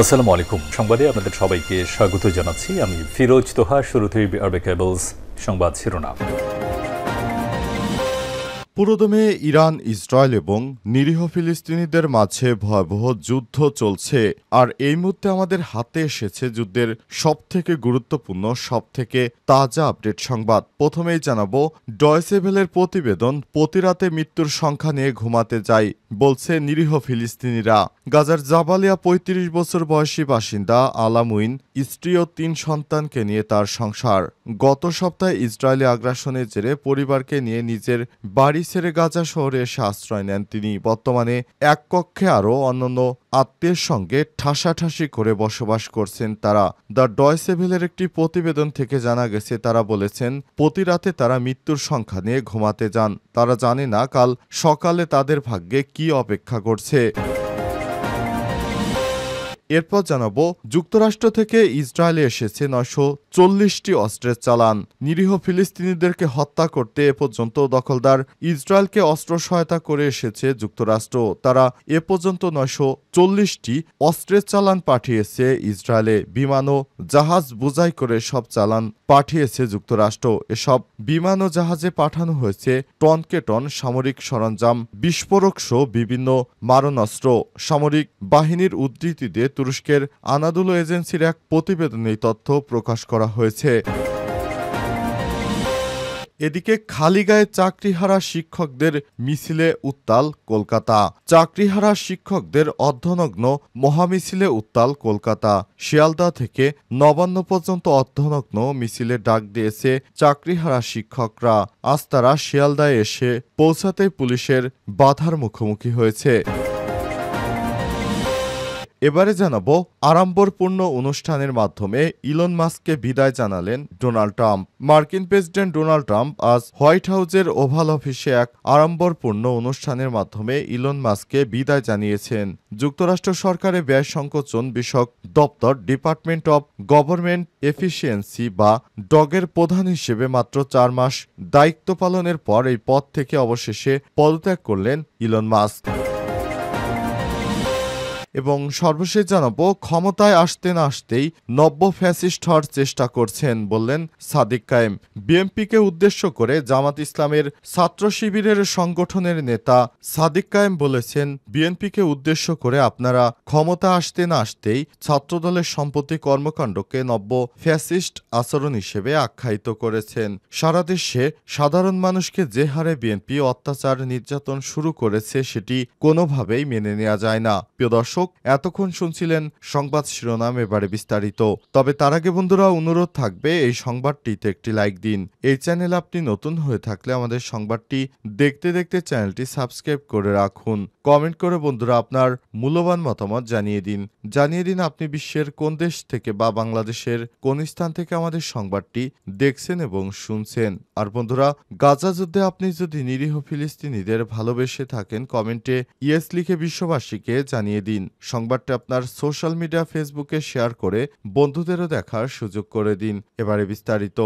আসসালামু আলাইকুম। সংবাদে আপনাদের সবাইকে স্বাগত জানাচ্ছি। আমি ফিরোজ তোহা। শুরুতেই আরবে কেবলস সংবাদ শিরোনাম। পুরোদমে ইরান, ইসরায়েল এবং নিরীহ ফিলিস্তিনিদের মাঝে ভয়াবহ যুদ্ধ চলছে। আর এই মুহূর্তে আমাদের হাতে এসেছে যুদ্ধের সবথেকে গুরুত্বপূর্ণ, সবথেকে তাজা আপডেট সংবাদ। প্রথমেই জানাবো ডয়েচে ভেলের প্রতিবেদন, প্রতিরাতে মৃত্যুর সংখ্যা নিয়ে ঘুমাতে যাই বলছে নিরীহ ফিলিস্তিনিরা। গাজার জাবালিয়া ৩৫ বছর বয়সী বাসিন্দা আলামুইন, স্ত্রী ও ৩ সন্তানকে নিয়ে তার সংসার। গত সপ্তাহে ইসরায়েলি আগ্রাসনের জেরে পরিবারকে নিয়ে নিজের বাড়ি ছেড়ে গাজা শহরে এসে আশ্রয় নেন তিনি। বর্তমানে এক কক্ষে আরও অন্যান্য আত্মীয়ের সঙ্গে ঠাসাঠাসি করে বসবাস করছেন তারা। দ্য ডয়েচে ভেলের একটি প্রতিবেদন থেকে জানা গেছে, তারা বলেছেন প্রতি রাতে তারা মৃত্যুর সংখ্যা নিয়ে ঘুমাতে যান। তারা জানে না কাল সকালে তাদের ভাগ্যে কি অপেক্ষা করছে। এরপর জানাবো যুক্তরাষ্ট্র থেকে ইসরায়েলে এসেছে ৯৪০টি অস্ত্রের চালান। নিরীহ ফিলিস্তিনিদেরকে হত্যা করতে এ পর্যন্ত দখলদার ইসরায়েলকে অস্ত্র সহায়তা করে এসেছে যুক্তরাষ্ট্র। তারা এ পর্যন্ত ৯৪০টি অস্ত্রের চালান পাঠিয়েছে ইসরায়েলে। বিমান ও জাহাজ বোঝাই করে সব চালান পাঠিয়েছে যুক্তরাষ্ট্র। এসব বিমান ও জাহাজে পাঠানো হয়েছে টনকে টন সামরিক সরঞ্জাম, বিস্ফোরক সহ বিভিন্ন মারণাস্ত্র। সামরিক বাহিনীর উদ্ধৃতি দিয়ে তুরস্কের আনাদুলো এজেন্সির এক প্রতিবেদনে এই তথ্য প্রকাশ করা হয়েছে। এদিকে খালি গায়ে চাকরিহারা শিক্ষকদের মিছিলে উত্তাল কলকাতা। চাকরিহারা শিক্ষকদের অর্ধনগ্ন মহামিছিলে উত্তাল কলকাতা। শিয়ালদা থেকে নবান্ন পর্যন্ত অর্ধনগ্ন মিছিলে ডাক দিয়েছে চাকরিহারা শিক্ষকরা। আজ তারা শিয়ালদায় এসে পৌঁছাতেই পুলিশের বাধার মুখোমুখি হয়েছে। এবারে জানাবো আড়ম্বরপূর্ণ অনুষ্ঠানের মাধ্যমে ইলন মাস্ককে বিদায় জানালেন ডোনাল্ড ট্রাম্প। মার্কিন প্রেসিডেন্ট ডোনাল্ড ট্রাম্প আজ হোয়াইট হাউসের ওভাল অফিসে এক আড়ম্বরপূর্ণ অনুষ্ঠানের মাধ্যমে ইলন মাস্ককে বিদায় জানিয়েছেন। যুক্তরাষ্ট্র সরকারের ব্যয় সংকোচন বিষয়ক দপ্তর ডিপার্টমেন্ট অব গভর্নমেন্ট এফিসিয়েন্সি বা ডগের প্রধান হিসেবে মাত্র ৪ মাস দায়িত্ব পালনের পর এই পদ থেকে অবশেষে পদত্যাগ করলেন ইলন মাস্ক। এবং সর্বশেষ জানাবো ক্ষমতায় আসতে না আসতেই নব্য ফ্যাসিস্ট হওয়ার চেষ্টা করছেন বললেন সাদিক কায়েম। বিএনপিকে উদ্দেশ্য করে জামাত ইসলামের ছাত্র শিবিরের সংগঠনের নেতা সাদিক কায়েম বলেছেন, বিএনপিকে উদ্দেশ্য করে আপনারা ক্ষমতা আসতে না আসতেই ছাত্রদলের সম্প্রতি কর্মকাণ্ডকে নব্য ফ্যাসিস্ট আচরণ হিসেবে আখ্যায়িত করেছেন। সারা দেশে সাধারণ মানুষকে যে হারে বিএনপি অত্যাচার নির্যাতন শুরু করেছে সেটি কোনোভাবেই মেনে নেওয়া যায় না। প্রিয় দর্শক, এতক্ষণ শুনছিলেন সংবাদ শিরোনাম, এবারে বিস্তারিত। তবে তার আগে বন্ধুরা অনুরোধ থাকবে এই সংবাদটিতে একটি লাইক দিন। এই চ্যানেলে আপনি নতুন হয়ে থাকলে আমাদের সংবাদটি দেখতে দেখতে চ্যানেলটি সাবস্ক্রাইব করে রাখুন। কমেন্ট করে বন্ধুরা আপনার মূল্যবান মতামত জানিয়ে দিন আপনি বিশ্বের কোন দেশ থেকে বা বাংলাদেশের কোন স্থান থেকে আমাদের সংবাদটি দেখছেন এবং শুনছেন। আর বন্ধুরা, গাজা যুদ্ধে আপনি যদি নিরীহ ফিলিস্তিনিদের ভালোবেসে থাকেন কমেন্টে ইয়েস লিখে বিশ্ববাসীকে জানিয়ে দিন। সংবাদটি আপনার সোশ্যাল মিডিয়া ফেসবুকে শেয়ার করে বন্ধুদেরও দেখার সুযোগ করে দিন। এবারে বিস্তারিত।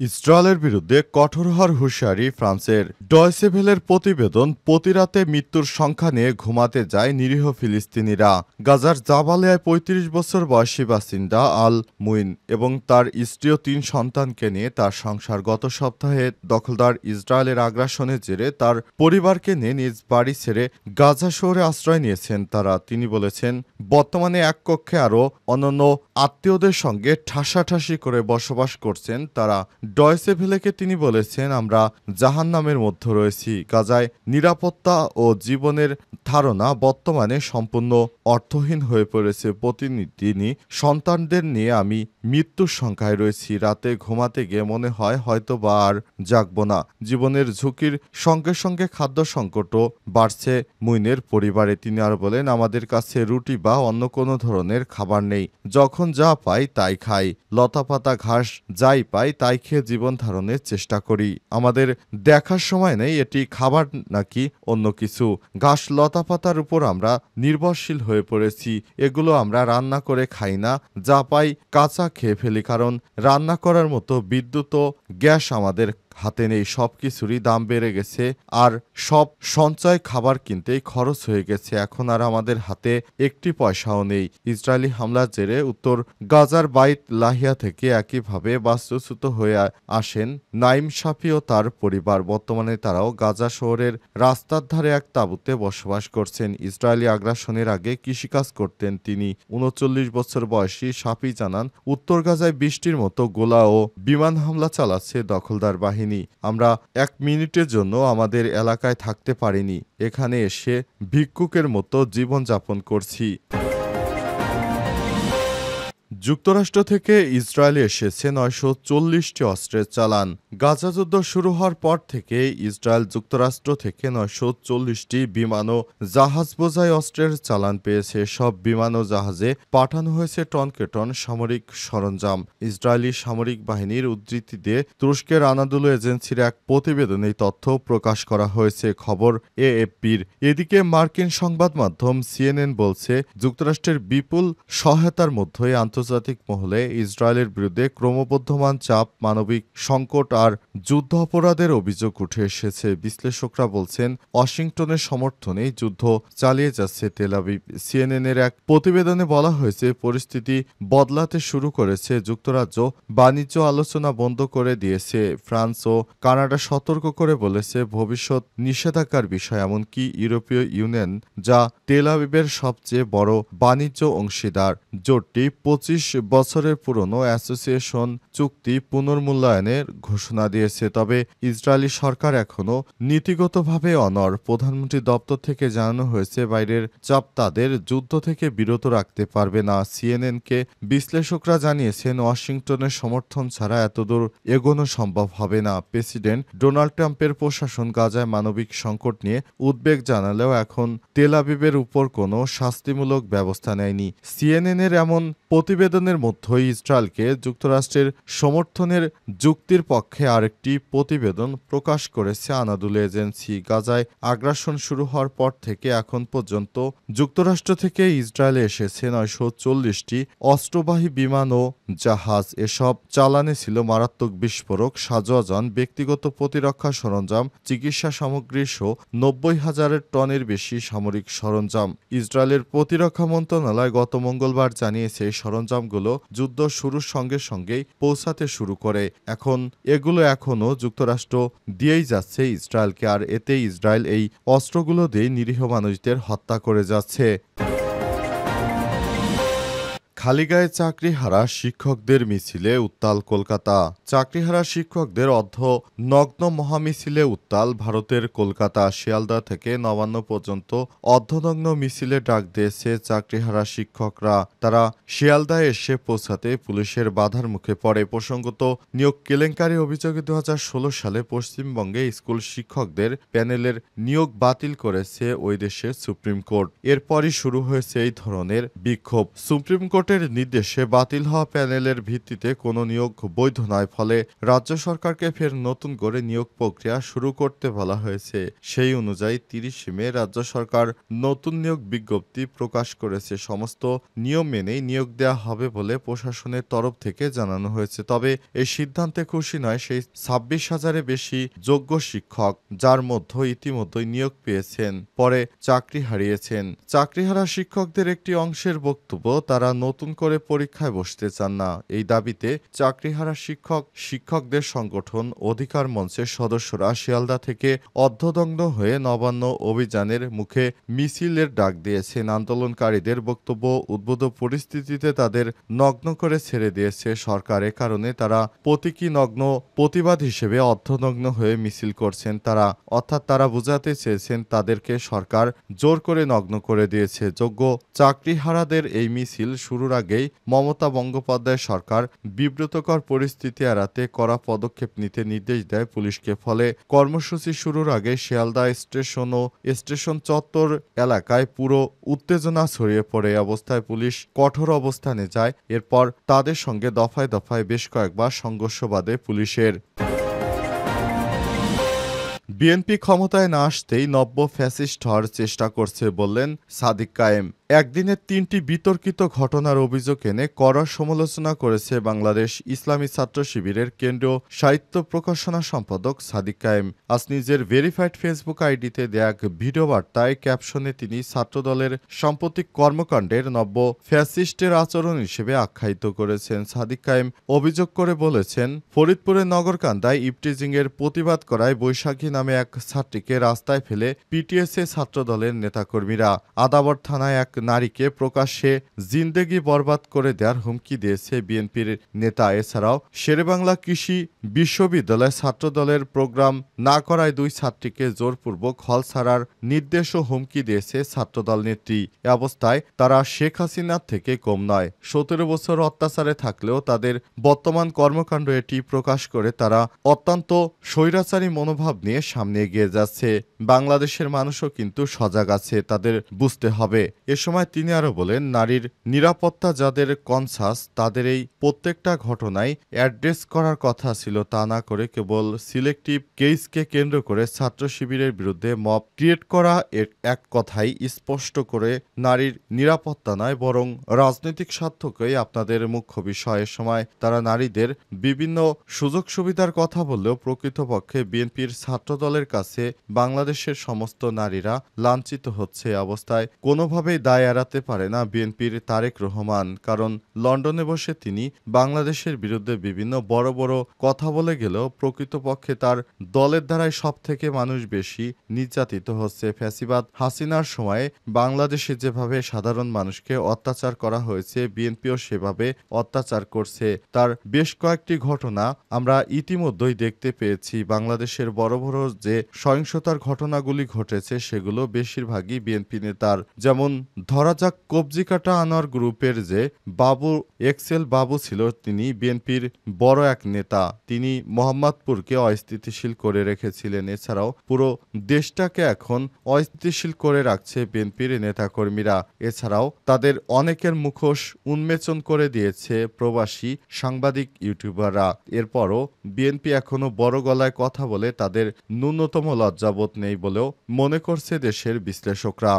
ইসরায়েলের বিরুদ্ধে কঠোর হওয়ার হুঁশিয়ারি ফ্রান্সের। ডয়েচে ভেলের প্রতিবেদন, প্রতিরাতে মৃত্যুর সংখ্যা নিয়ে ঘুমাতে যায় নিরীহ ফিলিস্তিনিরা। গাজার জাবালিয়ায় ৩৫ বছর বয়সী বাসিন্দা আল মুইন এবং তার স্ত্রী ও ৩ সন্তানকে নিয়ে তার সংসার। গত সপ্তাহে দখলদার ইসরায়েলের আগ্রাসনের জেরে তার পরিবারকে নিয়ে নিজ বাড়ি ছেড়ে গাজা শহরে আশ্রয় নিয়েছেন তারা। তিনি বলেছেন বর্তমানে এক কক্ষে আরও অন্যান্য আত্মীয়দের সঙ্গে ঠাসাঠাসি করে বসবাস করছেন তারা। ডয়েচে ভেলেকে তিনি বলেছেন, আমরা জাহান্নামের মধ্যে রয়েছি। গাজায় নিরাপত্তা ও জীবনের ধারণা বর্তমানে সম্পূর্ণ অর্থহীন হয়ে পড়েছে। প্রতিদিনই সন্তানদের নিয়ে আমি মৃত্যুর সংখ্যায় রয়েছি। রাতে ঘুমাতে গিয়ে মনে হয় হয়তো বা আর জাগবো না। জীবনের ঝুঁকির সঙ্গে সঙ্গে খাদ্য সংকটও বাড়ছে মুইনের পরিবারে। তিনি আর বলেন, আমাদের কাছে রুটি বা অন্য কোনো ধরনের খাবার নেই। যখন যা পাই তাই খাই, লতাপাতা ঘাস যাই পাই তাই খেয়ে জীবন ধারণের চেষ্টা করি। আমাদের দেখার সময় নেই এটি খাবার নাকি অন্য কিছু। ঘাস লতাপাতার উপর আমরা নির্ভরশীল হয়ে পড়েছি। এগুলো আমরা রান্না করে খাই না, যা পাই কাঁচা খেয়ে ফেলি, কারণ রান্না করার মতো বিদ্যুৎ ও গ্যাস আমাদের হাতে নেই, সবকিছুরই দাম বেড়ে গেছে, আর সব সঞ্চয় খাবার কিনতেই খরচ হয়ে গেছে। এখন আর আমাদের হাতে একটি পয়সাও নেই। ইসরায়েলি হামলার জেরে উত্তর গাজার বাইত লাহিয়া থেকে একইভাবে বাস্তুচ্যুত হয়ে আসেন নাইম সাফি ও তার পরিবার। বর্তমানে তারাও গাজা শহরের রাস্তার ধারে এক তাঁবুতে বসবাস করছেন। ইসরায়েলি আগ্রাসনের আগে কৃষিকাজ করতেন তিনি। ৩৯ বছর বয়সী সাফি জানান, উত্তর গাজায় বৃষ্টির মতো গোলা ও বিমান হামলা চালাচ্ছে দখলদার বাহিনী। আমরা এক মিনিটের জন্য আমাদের এলাকায় থাকতে পারিনি। এখানে এসে ভিক্ষুকের মতো জীবনযাপন করছি। যুক্তরাষ্ট্র থেকে ইসরায়েলে এসেছে ৯৪০টি অস্ত্রের চালান। গাজা যুদ্ধ শুরু হওয়ার পর থেকে ইসরায়েল যুক্তরাষ্ট্র থেকে ৯৪০টি বিমান ও জাহাজ বোঝাই অস্ত্রের চালান পেয়েছে। সব বিমান ও জাহাজে পাঠানো হয়েছে টনকে টন সামরিক সরঞ্জাম। ইসরায়েলি সামরিক বাহিনীর উদ্ধৃতি দিয়ে তুরস্কের আনাদোলু এজেন্সির এক প্রতিবেদনে এই তথ্য প্রকাশ করা হয়েছে। খবর এএফপির। এদিকে মার্কিন সংবাদ মাধ্যম সিএনএন বলছে, যুক্তরাষ্ট্রের বিপুল সহায়তার মধ্যেই আন্তর্জাতিক মহলে ইসরায়েলের বিরুদ্ধে ক্রমবর্ধমান চাপ, মানবিক সংকট আর যুদ্ধ অপরাধের অভিযোগ উঠে এসেছে। বিশ্লেষকরা বলছেন, ওয়াশিংটনের সমর্থনেই যুদ্ধ চালিয়ে যাচ্ছে তেল আবিব। সিএনএনের এক প্রতিবেদনে বলা হয়েছে, পরিস্থিতি বদলাতে শুরু করেছে যুক্তরাজ্য। বাণিজ্য আলোচনা বন্ধ করে দিয়েছে ফ্রান্স ও কানাডা সতর্ক করে বলেছে ভবিষ্যৎ নিষেধাজ্ঞার বিষয়। এমনকি ইউরোপীয় ইউনিয়ন, যা তেল আবিবের সবচেয়ে বড় বাণিজ্য অংশীদার, জোটটি ২৫ বছরের পুরনো অ্যাসোসিয়েশন চুক্তি পুনর্মূল্যায়নের ঘোষণা দিয়েছে। তবে ইসরায়েলি সরকার এখনও নীতিগতভাবে অনড়। প্রধানমন্ত্রী দপ্তর থেকে জানানো হয়েছে, বাইরের চাপ তাদের যুদ্ধ থেকে বিরত রাখতে পারবে না। সিএনএনকে বিশ্লেষকরা জানিয়েছেন, ওয়াশিংটনের সমর্থন ছাড়া এতদূর এগোনো সম্ভব হবে না। প্রেসিডেন্ট ডোনাল্ড ট্রাম্পের প্রশাসন গাজায় মানবিক সংকট নিয়ে উদ্বেগ জানালেও এখন তেল আবিবের উপর কোনো শাস্তিমূলক ব্যবস্থা নেয়নি। সিএনএনের এমন প্রতিবেদনের মধ্যেই ইসরায়েলকে যুক্তরাষ্ট্রের সমর্থনের যুক্তির পক্ষে আরেকটি প্রতিবেদন প্রকাশ করেছে আনাদোলু এজেন্সি। গাজায় আগ্রাসন শুরু হওয়ার পর থেকে এখন পর্যন্ত যুক্তরাষ্ট্র থেকে ইসরায়েলে এসেছে ৯৪০টি অস্ত্রবাহী বিমান ও জাহাজ। এসব চালানে ছিল মারাত্মক বিস্ফোরক, সাজোয়াজান, ব্যক্তিগত প্রতিরক্ষা সরঞ্জাম, চিকিৎসা সামগ্রী সহ ৯০,০০০ টনের বেশি সামরিক সরঞ্জাম। ইসরায়েলের প্রতিরক্ষা মন্ত্রণালয় গত মঙ্গলবার জানিয়েছে, সরঞ্জামগুলো যুদ্ধ শুরুর সঙ্গে সঙ্গেই পৌঁছাতে শুরু করে। এগুলো এখনও যুক্তরাষ্ট্র দিয়েই যাচ্ছে ইসরায়েলকে, আর এতে ইসরায়েল এই অস্ত্রগুলো দিয়ে নিরীহ মানুষদের হত্যা করে যাচ্ছে। খালিগায়ে চাকরিহারা শিক্ষকদের মিছিলে উত্তাল কলকাতা। চাকরিহারা শিক্ষকদের অর্ধনগ্ন মহামিছিলে উত্তাল ভারতের কলকাতা। শিয়ালদা থেকে নবান্ন পর্যন্ত অর্ধনগ্ন মিছিলে ডাক দিয়েছে চাকরিহারা শিক্ষকরা। তারা শিয়ালদায় এসে পৌঁছাতে পুলিশের বাধার মুখে পড়ে। প্রসঙ্গত, নিয়োগ কেলেঙ্কারি অভিযোগে ২০১৬ সালে পশ্চিমবঙ্গে স্কুল শিক্ষকদের প্যানেলের নিয়োগ বাতিল করেছে ওই দেশের সুপ্রিম কোর্ট। এরপরই শুরু হয়েছে এই ধরনের বিক্ষোভ। সুপ্রিম কোর্টের নির্দেশে বাতিল হওয়া প্যানেলের ভিত্তিতে কোনো নিয়োগ বৈধ নয়। ফলে রাজ্য সরকারকে ফের নতুন করে নিয়োগ প্রক্রিয়া শুরু করতে বলা হয়েছে। সেই অনুযায়ী ৩০ মে রাজ্য সরকার নতুন নিয়োগ বিজ্ঞপ্তি প্রকাশ করেছে। সমস্ত নিয়ম মেনেই নিয়োগ দেওয়া হবে বলে প্রশাসনের তরফ থেকে জানানো হয়েছে। তবে এই সিদ্ধান্তে খুশি নয় সেই ২৬,০০০-এর বেশি যোগ্য শিক্ষক, যার মধ্যে ইতিমধ্যেই নিয়োগ পেয়েছেন, পরে চাকরি হারিয়েছেন। চাকরিহারা শিক্ষকদের একটি অংশের বক্তব্য, তারা নতুন করে পরীক্ষায় বসতে চান না। এই দাবিতে চাকরিহারা শিক্ষকদের সংগঠন অধিকার মঞ্চের সদস্যরা শিয়ালদা থেকে অর্ধদগ্ধ হয়ে নবান্ন অভিযানের মুখে মিছিলের ডাক দিয়েছেন। আন্দোলনকারীদের বক্তব্য, উদ্ভূত পরিস্থিতিতে তাদের নগ্ন করে ছেড়ে দিয়েছে সরকার। এ কারণে তারা প্রতীকী নগ্ন প্রতিবাদ হিসেবে অর্ধনগ্ন হয়ে মিছিল করছেন। তারা বোঝাতে চেয়েছেন তাদেরকে সরকার জোর করে নগ্ন করে দিয়েছে। যোগ্য চাকরিহারাদের এই মিছিল শুরুর আগেই মমতা বন্দ্যোপাধ্যায় সরকার বিব্রতকর পরিস্থিতি এড়াতে কড়া পদক্ষেপ নিতে নির্দেশ দেয় পুলিশকে। ফলে কর্মসূচি শুরুর আগে শিয়ালদা স্টেশন ও স্টেশন চত্বর এলাকায় পুরো উত্তেজনা ছড়িয়ে পড়ে। অবস্থায় পুলিশ কঠোর অবস্থানে যায়। এরপর তাদের সঙ্গে দফায় দফায় বেশ কয়েকবার সংঘর্ষ বাধে পুলিশের। বিএনপি ক্ষমতায় না আসতেই নব্য ফ্যাসিস্ট হওয়ার চেষ্টা করছে বললেন সাদিক কায়েম। একদিনে ৩টি বিতর্কিত ঘটনার অভিযোগ এনে কড়া সমালোচনা করেছে বাংলাদেশ ইসলামী ছাত্র শিবিরের কেন্দ্রীয় সাহিত্য প্রকাশনা সম্পাদক সাদিক কায়েম। আজ নিজের ভেরিফাইড ফেসবুক আইডিতে দেয়া এক ভিডিও বার্তায় ক্যাপশনে তিনি ছাত্রদলের সাম্প্রতিক কর্মকাণ্ডের নব্য ফ্যাসিস্টের আচরণ হিসেবে আখ্যায়িত করেছেন। সাদিক কায়েম অভিযোগ করে বলেছেন, ফরিদপুরের নগরকান্দায় ইভটিজিংয়ের প্রতিবাদ করায় বৈশাখী নামে এক ছাত্রীকে রাস্তায় ফেলে পিটিয়েছে ছাত্রদলের নেতাকর্মীরা। আদাবর থানায় এক নারীকে প্রকাশ্যে জিন্দেগি বরবাদ করে দেওয়ার হুমকি দিয়েছে বিএনপির নেতা। এছাড়াও শেরেবাংলা কৃষি বিশ্ববিদ্যালয় ছাত্রদলের প্রোগ্রাম না করায় 2 ছাত্রীকে জোরপূর্বক হল ছাড়ার নির্দেশ ও হুমকি দিয়েছে ছাত্রদল নেত্রী। এ অবস্থায় তারা শেখ হাসিনার থেকে কম নয়। 17 বছর অত্যাচারে থাকলেও তাদের বর্তমান কর্মকাণ্ড এটি প্রকাশ করে তারা অত্যন্ত স্বৈরাচারী মনোভাব নিয়ে সামনে এগিয়ে যাচ্ছে। বাংলাদেশের মানুষও কিন্তু সজাগ আছে, তাদের বুঝতে হবে। এ সময় তিনি আরও বলেন, নারীর নিরাপত্তা যাদের কনসাস তাদের এই প্রত্যেকটা ঘটনায় অ্যাড্রেস করার কথা ছিল, তা না করে কেবল সিলেক্টিভ কেসকে কেন্দ্র করে ছাত্র শিবিরের বিরুদ্ধে মব ক্রিয়েট করা এক কথাই স্পষ্ট করে নারীর নিরাপত্তা নয় বরং রাজনৈতিক স্বার্থকেই আপনাদের মুখ্য বিষয়। এ সময় তারা নারীদের বিভিন্ন সুযোগ সুবিধার কথা বললেও প্রকৃতপক্ষে বিএনপির ছাত্রদলের কাছে বাংলাদেশের সমস্ত নারীরা লাঞ্ছিত হচ্ছে। অবস্থায় কোনোভাবেই দায় এড়াতে পারে না বিএনপির তারেক রহমান, কারণ লন্ডনে বসে তিনি বাংলাদেশের বিরুদ্ধে বিভিন্ন বড় বড় কথা বলে গেলেও প্রকৃতপক্ষে তার দলের দ্বারাই সবথেকে মানুষ বেশি নির্যাতিত হচ্ছে। ফ্যাসিবাদ হাসিনার সময়ে বাংলাদেশে যেভাবে সাধারণ মানুষকে অত্যাচার করা হয়েছে, বিএনপিও সেভাবে অত্যাচার করছে। তার বেশ কয়েকটি ঘটনা আমরা ইতিমধ্যেই দেখতে পেয়েছি। বাংলাদেশের বড় বড় যে সহিংসতার ঘটনাগুলি ঘটেছে সেগুলো বেশিরভাগই বিএনপি নেতার। যেমন ধরা যাক, কবজি কাটা আনোয়ার গ্রুপের যে বাবু এক্সেল বাবু ছিল, তিনি বিএনপির বড় এক নেতা। তিনি মোহাম্মদপুরকে অস্থিতিশীল করে রেখেছিলেন। এছাড়াও পুরো দেশটাকে এখন অস্থিতিশীল করে রাখছে বিএনপির নেতাকর্মীরা। এছাড়াও তাদের অনেকের মুখোশ উন্মোচন করে দিয়েছে প্রবাসী সাংবাদিক ইউটিউবাররা। এরপরও বিএনপি এখনো বড় গলায় কথা বলে তাদের ন্যূনতম লজ্জাবোধ নেই বলেও মনে করছে দেশের বিশ্লেষকরা।